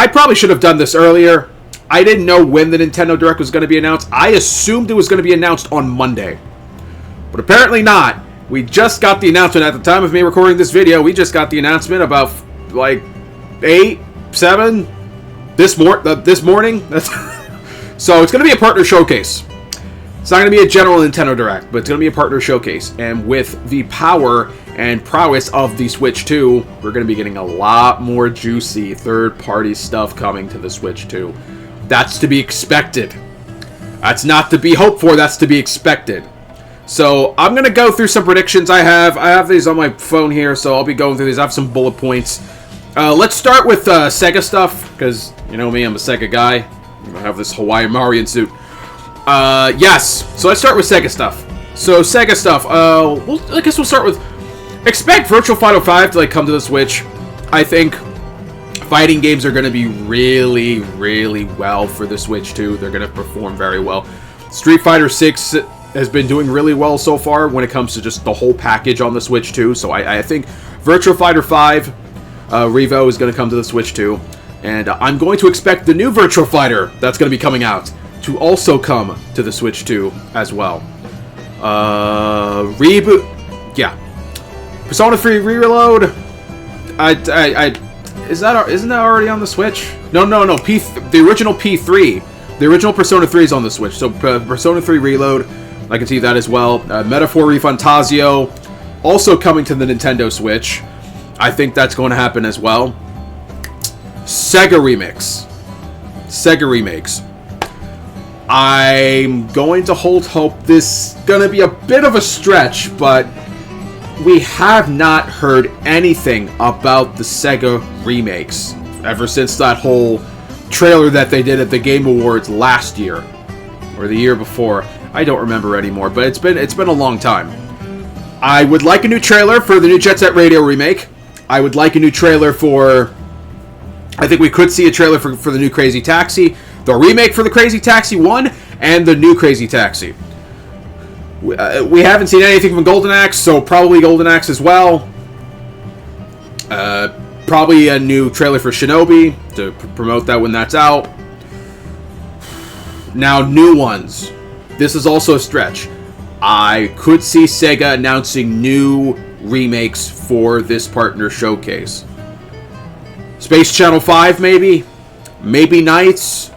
I probably should have done this earlier. I didn't know when the Nintendo Direct was going to be announced. I assumed it was going to be announced on Monday. But apparently not. We just got the announcement at the time of me recording this video. We just got the announcement about, like, 8, 7 this morning. So it's going to be a partner showcase. It's not going to be a general Nintendo Direct, but it's going to be a partner showcase. And with the power and prowess of the Switch 2, we're going to be getting a lot more juicy third-party stuff coming to the Switch 2. That's to be expected. That's not to be hoped for, that's to be expected. So, I'm going to go through some predictions I have these on my phone here, so I'll be going through these. I have some bullet points. Let's start with Sega stuff, because, you know me, I'm a Sega guy. I have this Hawaiian Marian suit. Yes. So let's start with Sega stuff. So Sega stuff. I guess we'll start with. Expect Virtual Fighter 5 to come to the Switch. I think fighting games are going to be really, really well for the Switch too. They're going to perform very well. Street Fighter 6 has been doing really well so far when it comes to just the whole package on the Switch too. So I think Virtual Fighter 5 Revo is going to come to the Switch too, and I'm going to expect the new Virtual Fighter that's going to be coming out to also come to the Switch 2 as well. Reboot, yeah. Persona 3 Reload. Isn't that already on the Switch? No. The original P3, the original Persona 3 is on the Switch. So Persona 3 Reload, I can see that as well. Metaphor Refantazio, also coming to the Nintendo Switch. I think that's going to happen as well. Sega Remakes. I'm going to hold hope. This is going to be a bit of a stretch, but we have not heard anything about the Sega remakes ever since that whole trailer that they did at the Game Awards last year or the year before. I don't remember anymore, but it's been a long time. I would like a new trailer for the new Jet Set Radio remake. I would like a new trailer for... I think we could see a trailer for the new Crazy Taxi, the remake for the Crazy Taxi 1, and the new Crazy Taxi. We haven't seen anything from Golden Axe, so probably Golden Axe as well. Probably a new trailer for Shinobi to promote that when that's out. Now, new ones. This is also a stretch. I could see Sega announcing new remakes for this partner showcase. Space Channel 5, maybe? Maybe Knights?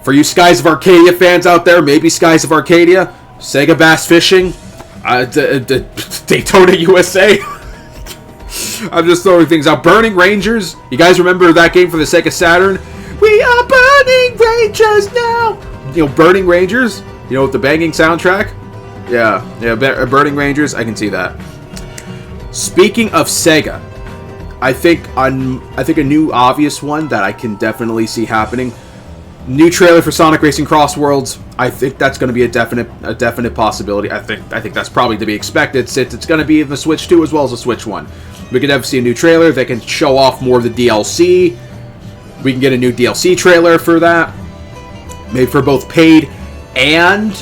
For you Skies of Arcadia fans out there, maybe Skies of Arcadia? Sega Bass Fishing? Daytona USA? I'm just throwing things out. Burning Rangers? You guys remember that game for the Sega Saturn? We are burning Rangers now! You know, Burning Rangers? You know, with the banging soundtrack? Yeah, Burning Rangers, I can see that. Speaking of Sega, I think a new obvious one that I can definitely see happening. New trailer for Sonic Racing Cross Worlds. I think that's going to be a definite possibility. I think that's probably to be expected since it's going to be in the Switch 2 as well as the Switch 1. We could definitely see a new trailer. They can show off more of the DLC. We can get a new DLC trailer for that, made for both paid and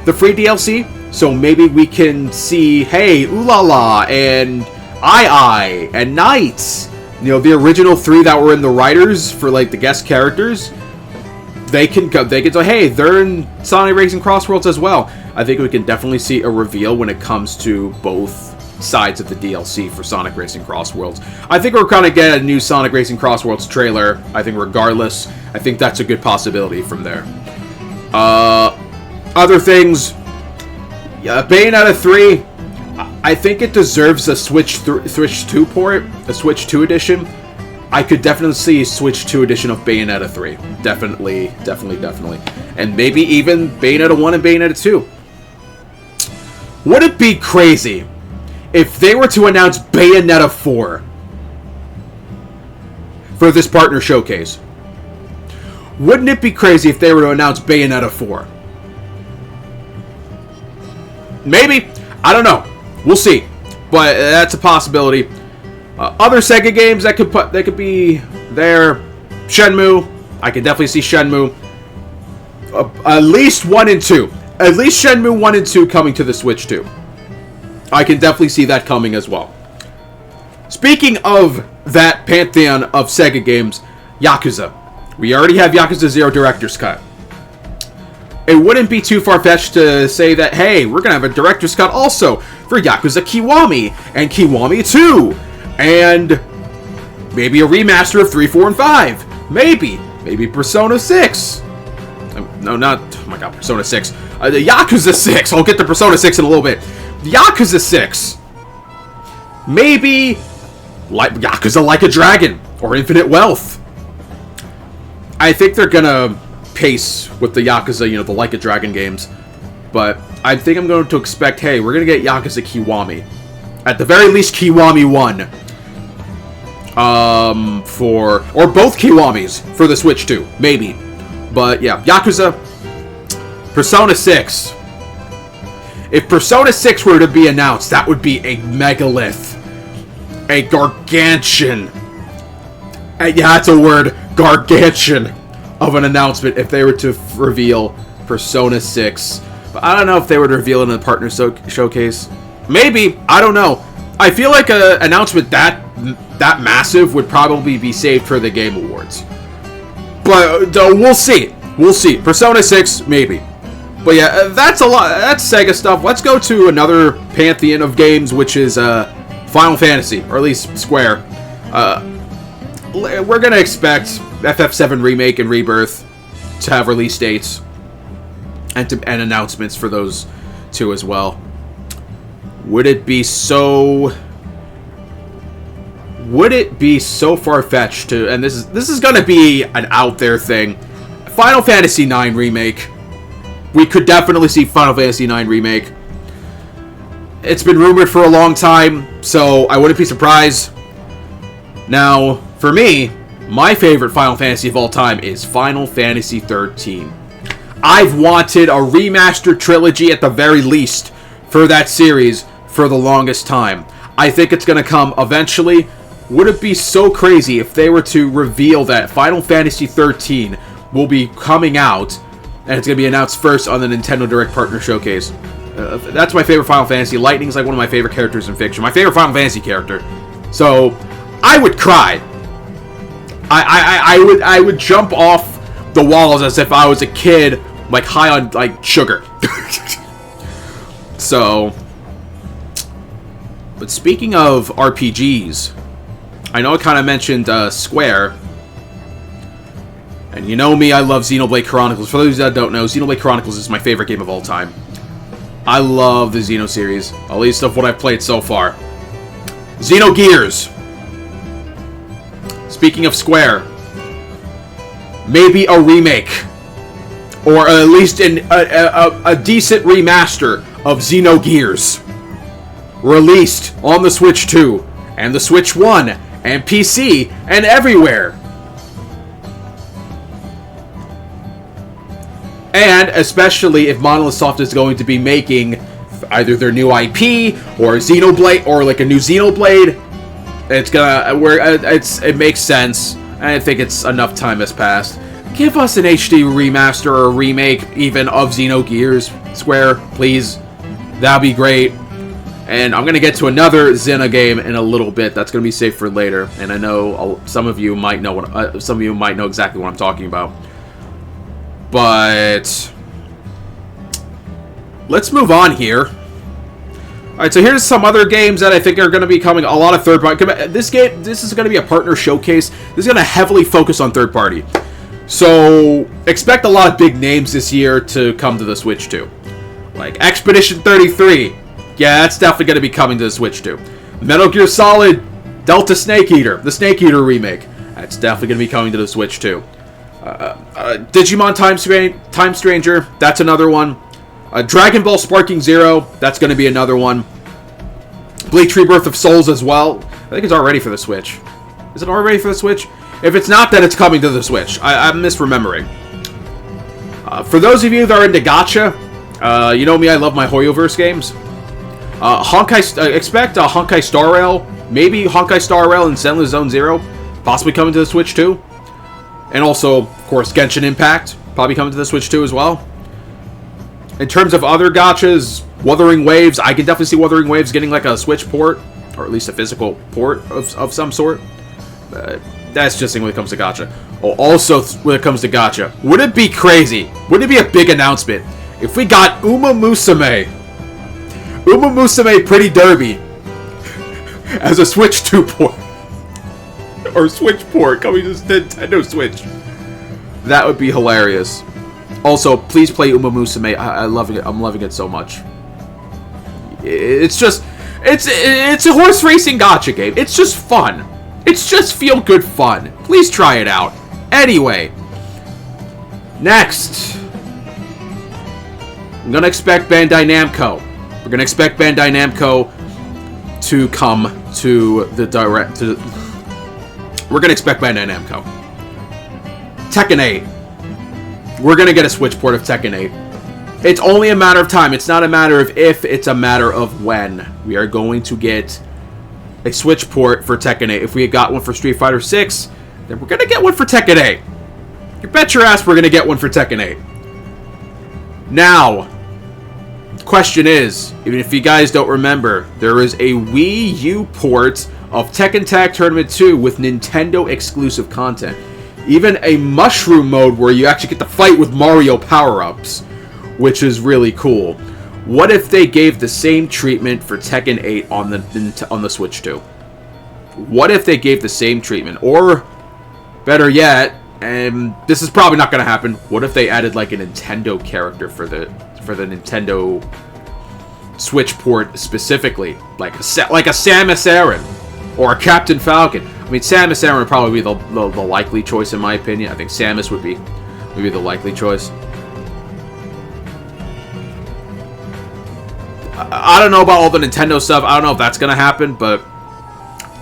the free DLC. So maybe we can see, hey, Ooh La La and I and Knights. You know, the original 3 that were in the writers for the guest characters. They can say, hey, they're in Sonic Racing Cross Worlds as well. I think we can definitely see a reveal when it comes to both sides of the DLC for Sonic Racing Cross Worlds. I think we're going to get a new Sonic Racing Cross Worlds trailer. I think regardless, I think that's a good possibility from there. Other things, Bayonetta 3, I think it deserves a Switch 2 port, a Switch 2 edition. I could definitely see a Switch 2 edition of Bayonetta 3. Definitely. And maybe even Bayonetta 1 and Bayonetta 2. Would it be crazy if they were to announce Bayonetta 4 for this partner showcase? Wouldn't it be crazy if they were to announce Bayonetta 4? Maybe. I don't know. We'll see. But that's a possibility. Other Sega games that could be there. Shenmue. I can definitely see Shenmue. At least 1 and 2. At least Shenmue 1 and 2 coming to the Switch 2. I can definitely see that coming as well. Speaking of that pantheon of Sega games, Yakuza. We already have Yakuza 0 Director's Cut. It wouldn't be too far-fetched to say that, hey, we're going to have a Director's Cut also for Yakuza Kiwami and Kiwami 2. And maybe a remaster of 3, 4, and 5. Maybe. Maybe Persona 6. No, not... Oh my god, Persona 6. The Yakuza 6. I'll get to Persona 6 in a little bit. Yakuza 6. Maybe Yakuza Like a Dragon or Infinite Wealth. I think they're gonna pace with the Yakuza, the Like a Dragon games. But I think I'm going to expect, hey, we're gonna get Yakuza Kiwami. At the very least, Kiwami 1. Or both Kiwamis for the Switch 2. Maybe. But yeah, Yakuza, Persona 6. If Persona 6 were to be announced, that would be a megalith. A gargantuan. Yeah, that's a word. Gargantuan of an announcement if they were to reveal Persona 6. But I don't know if they would reveal it in the partner showcase. Maybe. I don't know. I feel like an announcement that massive would probably be saved for the Game Awards. But we'll see. We'll see. Persona 6, maybe. But yeah, that's a lot. That's Sega stuff. Let's go to another pantheon of games, which is Final Fantasy, or at least Square. We're gonna expect FF7 Remake and Rebirth to have release dates and announcements for those two as well. Would it be so far-fetched to, and this is gonna be an out there thing, Final Fantasy IX Remake. We could definitely see Final Fantasy IX Remake. It's been rumored for a long time, so I wouldn't be surprised. Now, for me, my favorite Final Fantasy of all time is Final Fantasy XIII. I've wanted a remastered trilogy at the very least for that series for the longest time. I think it's going to come eventually. Would it be so crazy if they were to reveal that Final Fantasy XIII will be coming out and it's going to be announced first on the Nintendo Direct Partner Showcase? That's my favorite Final Fantasy. Lightning's like one of my favorite characters in fiction. My favorite Final Fantasy character. So, I would cry. I would jump off the walls as if I was a kid, like high on like sugar. So, but speaking of RPGs, I know I kind of mentioned Square. And you know me, I love Xenoblade Chronicles. For those that don't know, Xenoblade Chronicles is my favorite game of all time. I love the Xeno series, at least of what I've played so far. Xenogears. Speaking of Square, maybe a remake, or at least a decent remaster of Xenogears, released on the Switch 2, and the Switch 1, and PC, and everywhere. And especially if Monolith Soft is going to be making either their new IP or Xenoblade or like a new Xenoblade, it makes sense. And I think it's enough time has passed. Give us an HD remaster or a remake even of Xenogears, Square, please. That'd be great. And I'm gonna get to another Xena game in a little bit. That's gonna be saved for later. And I know some of you might know exactly what I'm talking about. But let's move on here. Alright, so here's some other games that I think are going to be coming. A lot of third party. This is going to be a partner showcase. This is going to heavily focus on third party. So expect a lot of big names this year to come to the Switch 2. Like Expedition 33. Yeah, that's definitely going to be coming to the Switch 2. Metal Gear Solid Delta Snake Eater. The Snake Eater remake. That's definitely going to be coming to the Switch 2. Digimon Time Stranger, that's another one. Dragon Ball Sparking Zero, that's going to be another one. Bleach Rebirth of Souls as well. I think it's already for the Switch. Is it already for the Switch? If it's not, then it's coming to the Switch. I'm misremembering. For those of you that are into gacha, you know me, I love my Hoyoverse games. Expect Honkai Star Rail, maybe Honkai Star Rail and Zenless Zone Zero, possibly coming to the Switch too. And also, of course, Genshin Impact, probably coming to the Switch 2 as well. In terms of other gachas, Wuthering Waves, I can definitely see Wuthering Waves getting like a Switch port, or at least a physical port of some sort. That's just when it comes to gacha. Oh, also when it comes to gacha, would it be crazy? Would it be a big announcement if we got Uma Musume Pretty Derby as a Switch 2 port or Switch port coming to Nintendo Switch? That would be hilarious. Also, please play Uma Musume. I'm loving it so much. It's a horse racing gacha game. It's just fun. It's just feel good fun. Please try it out. Anyway, next, I'm gonna expect Bandai Namco. We're gonna expect Bandai Namco to come to the direct. We're gonna expect Bandai Namco. Tekken 8. We're gonna get a Switch port of Tekken 8. It's only a matter of time. It's not a matter of if, it's a matter of when. We are going to get a Switch port for Tekken 8. If we had got one for Street Fighter 6, then we're gonna get one for Tekken 8. You bet your ass we're gonna get one for Tekken 8. Now, the question is, even if you guys don't remember, there is a Wii U port of Tekken Tag Tournament 2 with Nintendo exclusive content. Even a mushroom mode where you actually get to fight with Mario power-ups, which is really cool. What if they gave the same treatment for Tekken 8 on the Switch 2? What if they gave the same treatment? Or, better yet, and this is probably not going to happen, what if they added like a Nintendo character for the Nintendo Switch port specifically? Like a Samus Aran or a Captain Falcon. I mean, Samus Aran would probably be the likely choice in my opinion. I think Samus would be the likely choice. I don't know about all the Nintendo stuff. I don't know if that's going to happen, but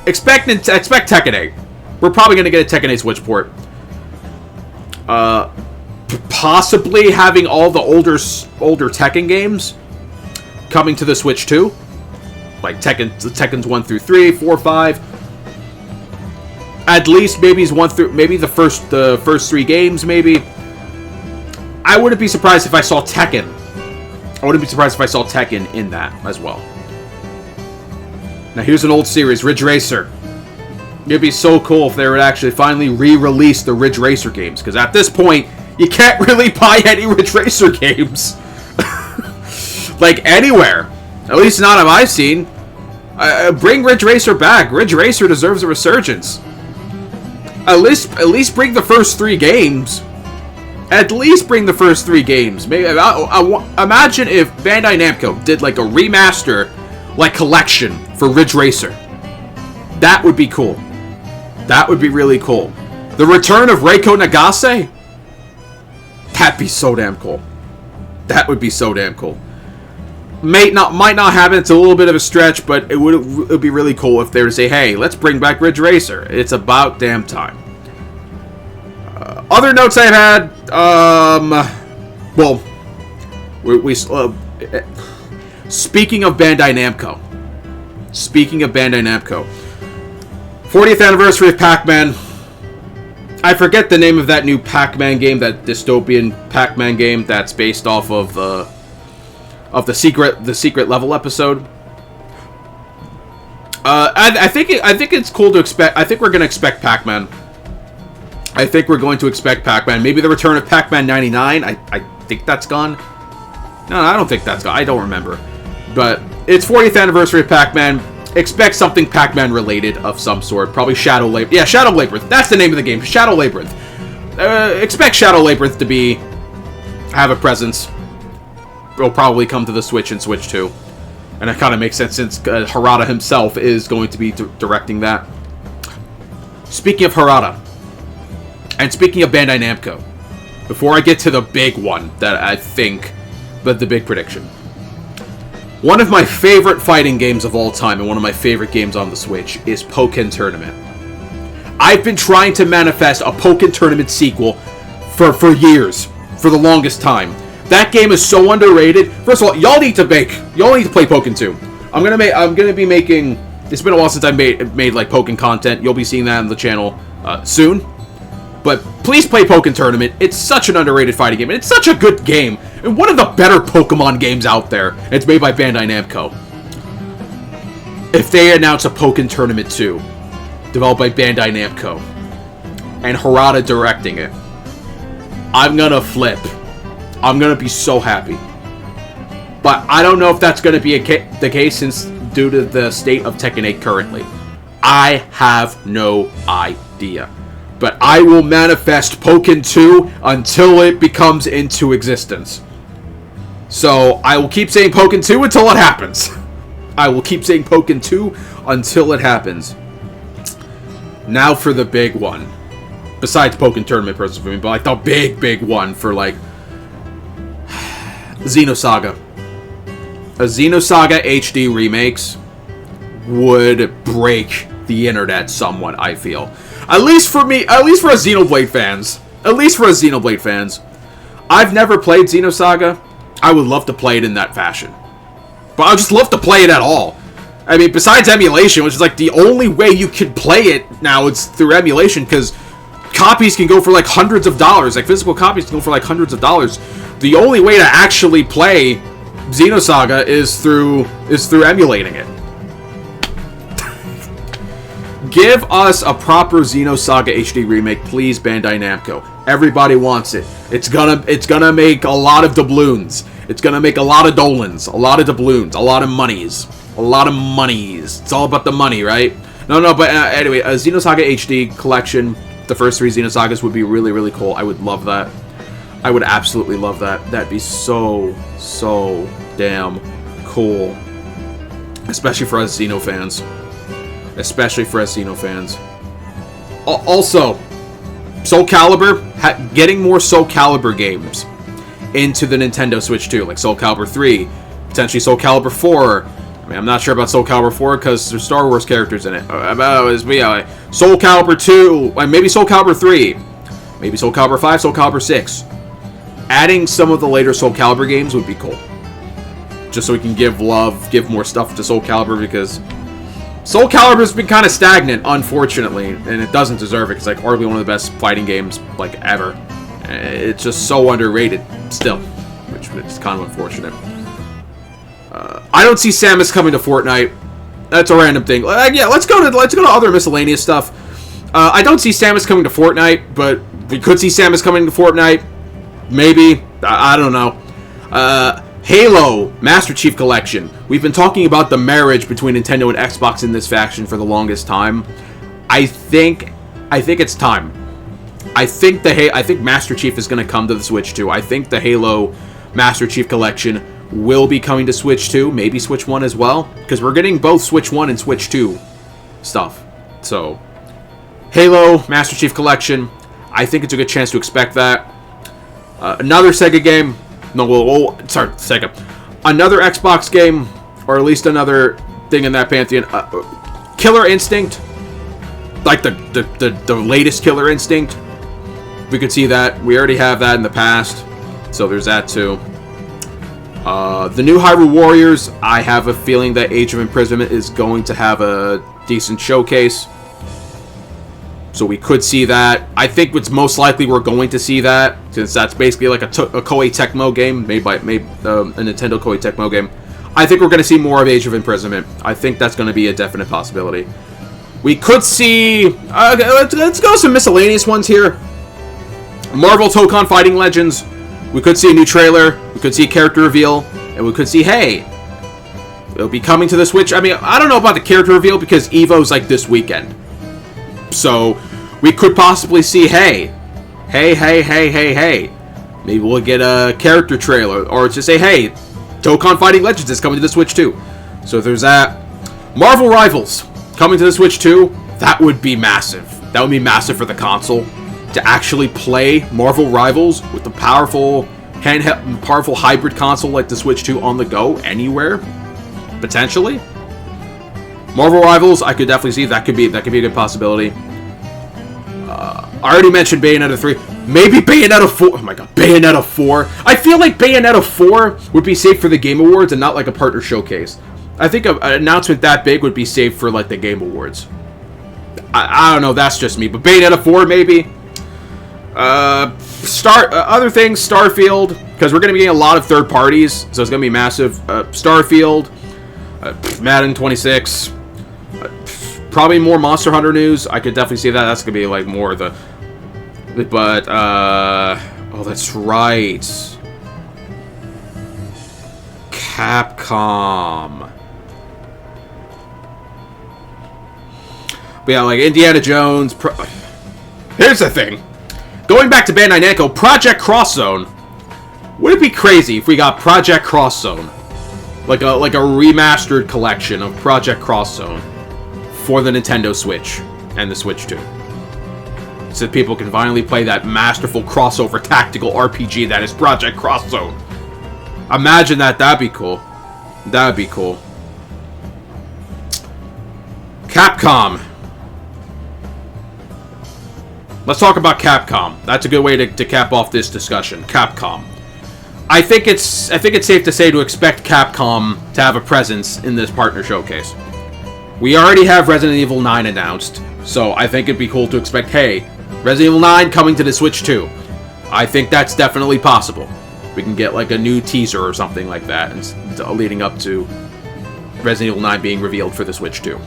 expect Tekken 8. We're probably going to get a Tekken 8 Switch port. Possibly having all the older Tekken games coming to the Switch 2. Like Tekken's 1 through 3, 4, 5. At least maybe the first 3 games, maybe. I wouldn't be surprised if I saw Tekken. I wouldn't be surprised if I saw Tekken in that as well. Now here's an old series, Ridge Racer. It'd be so cool if they would actually finally re-release the Ridge Racer games, because at this point, you can't really buy any Ridge Racer games. Like, anywhere. At least not have I seen. Bring Ridge Racer back. Ridge Racer deserves a resurgence. At least bring the first 3 games. At least bring the first 3 games. Maybe imagine if Bandai Namco did like a remaster, like collection for Ridge Racer. That would be cool. That would be really cool. The return of Reiko Nagase. That'd be so damn cool. That would be so damn cool. Might not happen. It's a little bit of a stretch, but it would be really cool if they were to say, "Hey, let's bring back Ridge Racer. It's about damn time." Other notes I've had. Well, speaking of Bandai Namco. 40th anniversary of Pac-Man. I forget the name of that new Pac-Man game, that dystopian Pac-Man game that's based off of the secret level episode. I think it's cool to expect. I think we're going to expect Pac-Man. Maybe the return of Pac-Man 99. I think that's gone. No, I don't think that's gone. I don't remember. But it's 40th anniversary of Pac-Man. Expect something Pac-Man related of some sort. Probably Shadow Labyrinth. Yeah, Shadow Labyrinth. That's the name of the game. Shadow Labyrinth. Expect Shadow Labyrinth to have a presence. It'll probably come to the Switch and Switch 2. And that kind of makes sense since Harada himself is going to be directing that. Speaking of Harada, and speaking of Bandai Namco, before I get to the big one that I think, but the big prediction. One of my favorite fighting games of all time, and one of my favorite games on the Switch, is Pokken Tournament. I've been trying to manifest a Pokken Tournament sequel for years, for the longest time. That game is so underrated. First of all, y'all need to play Pokken 2. I'm gonna be making. It's been a while since I made like Pokken content. You'll be seeing that on the channel soon. But please play Pokken Tournament. It's such an underrated fighting game, and it's such a good game, and one of the better Pokemon games out there. It's made by Bandai Namco. If they announce a Pokken Tournament 2, developed by Bandai Namco, and Harada directing it, I'm gonna flip. I'm gonna be so happy. But I don't know if that's gonna be the case since due to the state of Tekken 8 currently. I have no idea. But I will manifest Pokken 2 until it becomes into existence. So I will keep saying Pokken 2 until it happens. I will keep saying Pokken 2 until it happens. Now for the big one. Besides Pokken Tournament, personally for me, but like the big one for like Xenosaga. A Xenosaga HD remakes would break the internet somewhat, I feel. At least for me, at least for us Xenoblade fans. At least for us Xenoblade fans. I've never played Xenosaga. I would love to play it in that fashion. But I would just love to play it at all. I mean, besides emulation, which is like the only way you can play it now, it's through emulation, because copies can go for like hundreds of dollars. Like physical copies can go for like hundreds of dollars. The only way to actually play Xenosaga is through emulating it. Give us a proper Xenosaga HD remake, please, Bandai Namco. Everybody wants it. It's gonna make a lot of doubloons. It's gonna make a lot of dolans, a lot of doubloons, a lot of monies. A lot of monies. It's all about the money, right? No, but anyway, a Xenosaga HD collection, the first 3 Xenosagas would be really, really cool. I would love that. I would absolutely love that. That'd be so damn cool. Especially for us Xeno fans. Especially for us Xeno fans. Also, Soul Calibur, getting more Soul Calibur games into the Nintendo Switch 2, like Soul Calibur 3, potentially Soul Calibur 4. I mean, I'm not sure about Soul Calibur 4 because there's Star Wars characters in it. Soul Calibur 2, maybe Soul Calibur 3, maybe Soul Calibur 5, Soul Calibur 6. Adding some of the later Soul Calibur games would be cool. Just so we can give more stuff to Soul Calibur, because Soul Calibur's been kind of stagnant, unfortunately, and it doesn't deserve it. It's like arguably one of the best fighting games like ever. It's just so underrated still, which is kind of unfortunate. I don't see Samus coming to Fortnite. That's a random thing. Yeah, let's go to other miscellaneous stuff. I don't see Samus coming to Fortnite, but we could see Samus coming to Fortnite. Maybe. I don't know. Halo Master Chief Collection. We've been talking about the marriage between Nintendo and Xbox in this faction for the longest time. I think it's time. I think Master Chief is going to come to the Switch 2. I think the Halo Master Chief Collection will be coming to Switch 2, maybe Switch 1 as well, because we're getting both Switch 1 and Switch 2 stuff. So, Halo Master Chief Collection, I think it's a good chance to expect that. Another Sega game, Sega. Another Xbox game, or at least another thing in that pantheon. Killer Instinct, like the latest Killer Instinct. We could see that. We already have that in the past, so there's that too. The new Hyrule Warriors, I have a feeling that Age of Imprisonment is going to have a decent showcase. So we could see that. I think it's most likely we're going to see that, since that's basically like a Koei Tecmo game, made a Nintendo Koei Tecmo game. I think we're going to see more of Age of Imprisonment. I think that's going to be a definite possibility. We could see... let's go some miscellaneous ones here. Marvel Tokon Fighting Legends. We could see a new trailer, we could see a character reveal, and we could see, hey, it'll be coming to the Switch. I mean, I don't know about the character reveal because EVO's like this weekend. So, we could possibly see, hey. Maybe we'll get a character trailer, or just say, hey, Tokon Fighting Legends is coming to the Switch 2. So there's that. Marvel Rivals coming to the Switch 2. That would be massive. That would be massive for the console. To actually play Marvel Rivals with the powerful handheld, powerful hybrid console like the Switch 2 on the go anywhere, potentially. Marvel Rivals, I could definitely see that could be a good possibility. I already mentioned Bayonetta 3. Maybe Bayonetta 4. Oh my god, Bayonetta 4. I feel like Bayonetta 4 would be safe for the Game Awards and not like a partner showcase. I think an announcement that big would be safe for like the Game Awards. I don't know, that's just me, but Bayonetta 4 maybe. Other things, Starfield, because we're going to be getting a lot of third parties, so it's going to be massive. Starfield, Madden 26, Probably more Monster Hunter news. I could definitely see that. That's gonna be like more of the. But oh, that's right. Capcom. But yeah, like Indiana Jones. Here's the thing. Going back to Bandai Namco, Project Cross Zone. Would it be crazy if we got Project Cross Zone, like a remastered collection of Project Cross Zone for the Nintendo Switch and the Switch 2, so that people can finally play that masterful crossover tactical RPG that is Project Cross Zone? Imagine that. That'd be cool. That'd be cool. Capcom. Let's talk about Capcom. That's a good way to cap off this discussion. Capcom. I think it's safe to say to expect Capcom to have a presence in this partner showcase. We already have Resident Evil 9 announced, so I think it'd be cool to expect, hey, Resident Evil 9 coming to the Switch 2. I think that's definitely possible. We can get like a new teaser or something like that, and leading up to Resident Evil 9 being revealed for the Switch 2.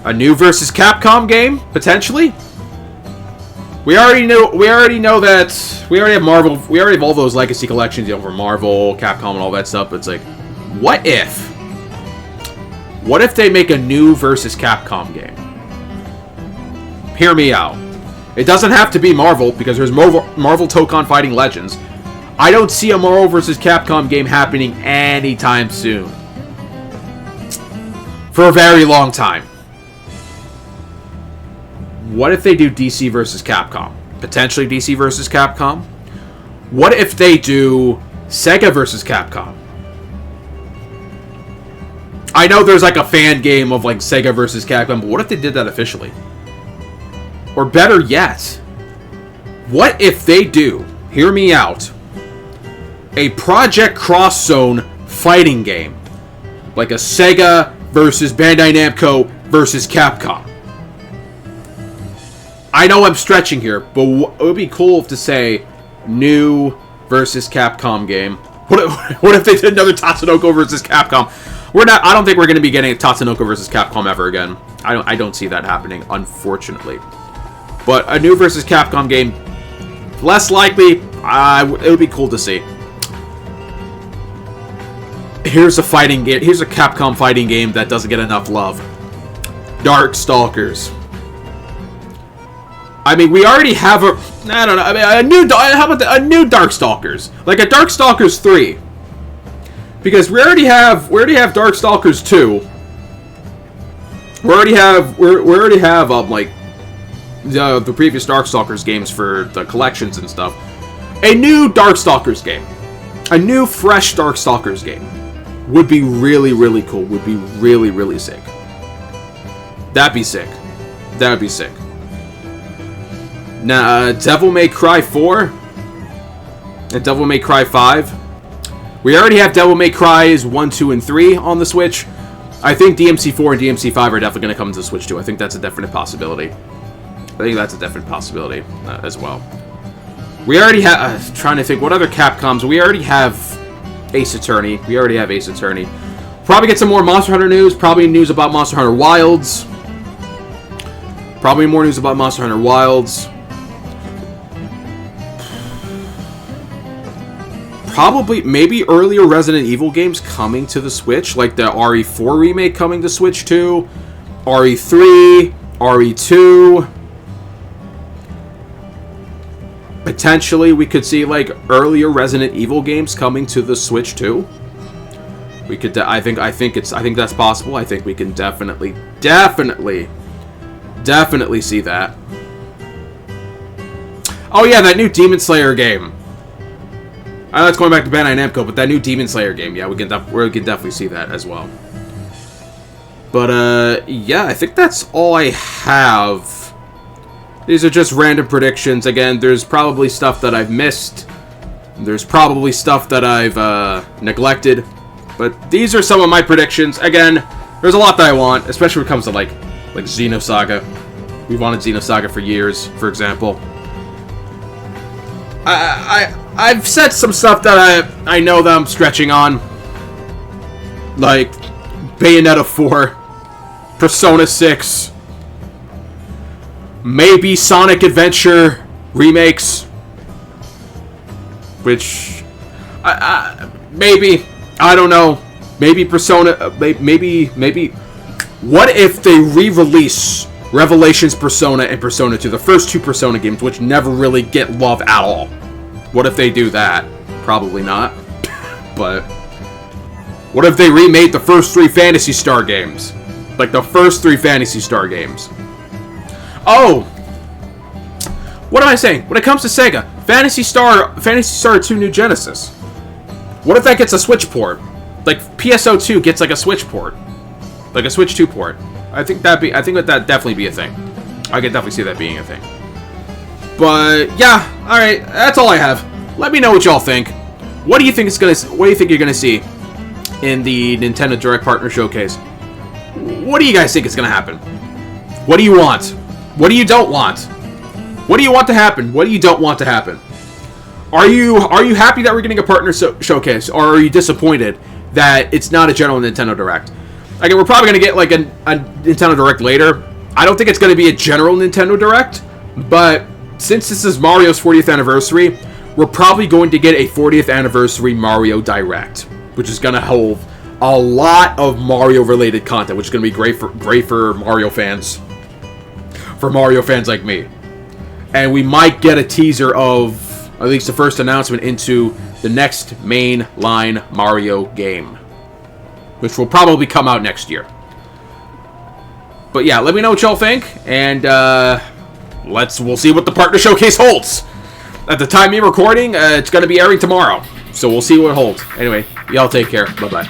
A new versus Capcom game, potentially. We already know that we already have Marvel. We already have all those legacy collections, for Marvel, Capcom, and all that stuff. But it's like, what if they make a new versus Capcom game? Hear me out. It doesn't have to be Marvel, because there's Marvel Tokon Fighting Legends. I don't see a Marvel versus Capcom game happening anytime soon. For a very long time. What if they do DC versus Capcom? Potentially DC versus Capcom? What if they do Sega versus Capcom? I know there's like a fan game of like Sega versus Capcom, but what if they did that officially? Or better yet, what if they do, hear me out, a Project Cross Zone fighting game? Like a Sega versus Bandai Namco versus Capcom. I know I'm stretching here, but it would be cool to say new versus Capcom game. What if they did another Tatsunoko versus Capcom? I don't think we're going to be getting a Tatsunoko versus Capcom ever again. I don't see that happening, unfortunately. But a new versus Capcom game, less likely. It would be cool to see. Here's a fighting game. Here's a Capcom fighting game that doesn't get enough love. Darkstalkers. I mean, we already have I don't know. I mean, how about a new Darkstalkers, like a Darkstalkers 3, because we already have Darkstalkers 2. We already have like the previous Darkstalkers games for the collections and stuff. A new Darkstalkers game, a new fresh Darkstalkers game, would be really, really cool. Would be really, really sick. That'd be sick. That'd be sick. Now, Devil May Cry 4 and Devil May Cry 5. We already have Devil May Cry's 1, 2, and 3 on the Switch. I think DMC4 and DMC5 are definitely going to come to the Switch too. I think that's a definite possibility. As well. We already have... trying to think, what other Capcoms? We already have Ace Attorney. Probably get some more Monster Hunter news. Probably news about Monster Hunter Wilds. Probably more news about Monster Hunter Wilds. Probably, maybe earlier Resident Evil games coming to the Switch, like the RE4 remake coming to Switch 2, RE3, RE2. Potentially, we could see like earlier Resident Evil games coming to the Switch 2. We could, I think that's possible. I think we can definitely see that. Oh yeah, that new Demon Slayer game. I know it's going back to Bandai Namco, but that new Demon Slayer game, yeah, we can definitely see that as well. But, yeah, I think that's all I have. These are just random predictions. Again, there's probably stuff that I've missed. There's probably stuff that I've, neglected. But these are some of my predictions. Again, there's a lot that I want, especially when it comes to, like Xenosaga. We've wanted Xenosaga for years, for example. I've said some stuff that I know that I'm stretching on. Like, Bayonetta 4, Persona 6, maybe Sonic Adventure remakes, which, maybe, I don't know, maybe Persona, maybe, what if they re-release Revelations Persona and Persona 2, the first two Persona games, which never really get love at all? What if they do that? Probably not. But what if they remade the first three Phantasy Star games? Like the first three Phantasy Star games. Oh! What am I saying? When it comes to Sega, Phantasy Star 2 New Genesis. What if that gets a Switch port? Like PSO2 gets like a Switch port. Like a Switch 2 port. I think that'd definitely be a thing. I could definitely see that being a thing. But yeah, all right, that's all I have. Let me know what y'all think. What do you think you're gonna see in the Nintendo Direct Partner Showcase? What do you guys think is gonna happen? What do you want? What do you don't want? What do you want to happen? What do you don't want to happen? Are you happy that we're getting a partner showcase, or are you disappointed that it's not a general Nintendo Direct? Again, we're probably going to get like a Nintendo Direct later. I don't think it's going to be a general Nintendo Direct, but since this is Mario's 40th anniversary, we're probably going to get a 40th anniversary Mario Direct, which is going to hold a lot of Mario-related content, which is going to be great for Mario fans. For Mario fans like me. And we might get a teaser of at least the first announcement into the next mainline Mario game, which will probably come out next year. But yeah, let me know what y'all think, and we'll see what the partner showcase holds. At the time of recording, it's going to be airing tomorrow, so we'll see what it holds. Anyway, y'all take care. Bye-bye.